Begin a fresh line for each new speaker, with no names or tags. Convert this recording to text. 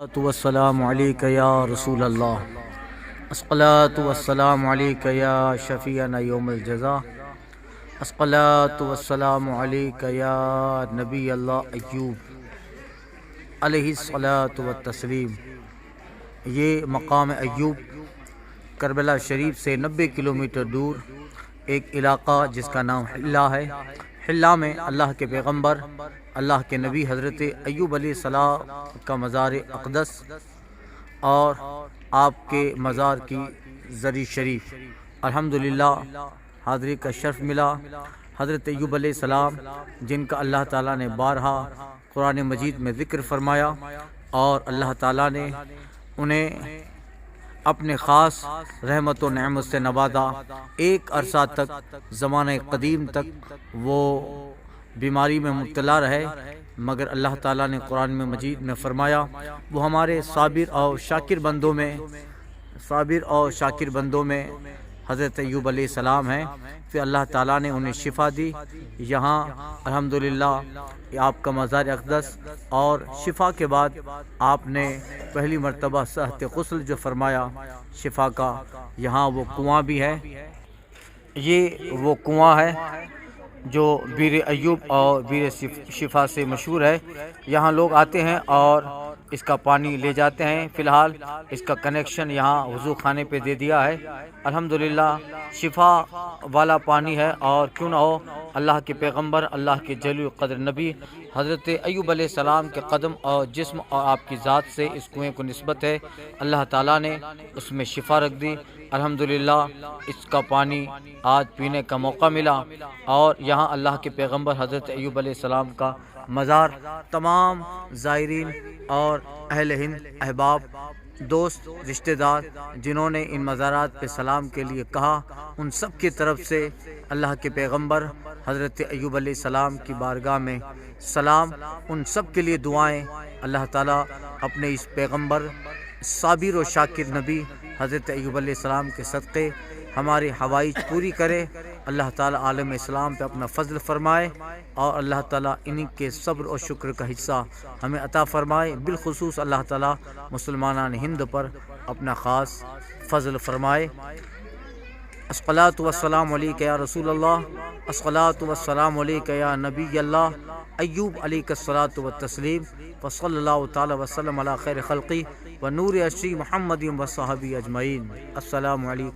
والسلام علیک یا رسول اللہ، الصلاۃ والسلام علیک یا شفیعنا یوم الجزا، الصلاۃ والسلام علیک یا نبی اللہ ایوب علیہ الصلاۃ والتسلیم۔ یہ مقام ایوب کربلا شریف سے 90 کلومیٹر دور ایک علاقہ جس کا نام حلہ ہے۔ حلہ میں اللہ کے پیغمبر اللہ کے نبی حضرت ایوب علیہ السلام کا مزار اقدس اور آپ کے مزار کی زری شریف الحمدللہ حاضری کا شرف ملا۔ حضرت ایوب علیہ السلام جن کا اللہ تعالیٰ نے بارہا قرآن مجید میں ذکر فرمایا اور اللہ تعالیٰ نے انہیں اپنے خاص رحمت و نعمت سے نوازا۔ ایک عرصہ تک زمانہ قدیم تک وہ بیماری میں مبتلا رہے، مگر اللہ تعالیٰ نے قرآن میں مجید میں فرمایا وہ ہمارے صابر اور شاکر بندوں میں حضرت ایوب علیہ السلام ہیں۔ پھر اللہ تعالیٰ نے انہیں شفا دی۔ یہاں الحمدللہ آپ کا مزار اقدس اور شفا کے بعد آپ نے پہلی مرتبہ صحت غسل جو فرمایا شفا کا، یہاں وہ کنواں بھی ہے۔ یہ وہ کنواں ہے جو بیر ایوب اور بیر شفا سے مشہور ہے۔ یہاں لوگ آتے ہیں اور اس کا پانی لے جاتے ہیں۔ فی الحال اس کا کنیکشن یہاں وضو خانے پہ دے دیا ہے۔ الحمدللہ شفا والا پانی ہے، اور کیوں نہ ہو اللہ کے پیغمبر اللہ کے جلیل قدر نبی حضرت ایوب علیہ السلام کے قدم اور جسم اور آپ کی ذات سے اس کنویں کو نسبت ہے۔ اللہ تعالیٰ نے اس میں شفا رکھ دی۔ الحمدللہ اس کا پانی آج پینے کا موقع ملا، اور یہاں اللہ کے پیغمبر حضرت ایوب علیہ السلام کا مزار تمام زائرین اور اہل ہند، احباب، دوست، رشتہ دار جنہوں نے ان مزارات پہ سلام کے لیے کہا، ان سب کی طرف سے اللہ کے پیغمبر حضرت ایوب علیہ السلام کی بارگاہ میں سلام، ان سب کے لیے دعائیں۔ اللہ تعالیٰ اپنے اس پیغمبر صابر و شاکر نبی حضرت ایوب علیہ السلام کے صدقے ہماری حوائج پوری کرے۔ اللہ تعالیٰ عالم اسلام پہ اپنا فضل فرمائے، اور اللہ تعالیٰ انہی کے صبر اور شکر کا حصہ ہمیں عطا فرمائے۔ بالخصوص اللہ تعالیٰ مسلمانان ہند پر اپنا خاص فضل فرمائے۔ الصلاۃ والسلام علیک یا رسول اللہ، الصلاۃ والسلام علیک یا نبی اللہ ایوب علیہ الصلاۃ والتسلیم، وصلی اللہ تعالی وسلم علی خیر خلقی و نور عشری محمد و صحابی اجمعین۔ السلام علیکم۔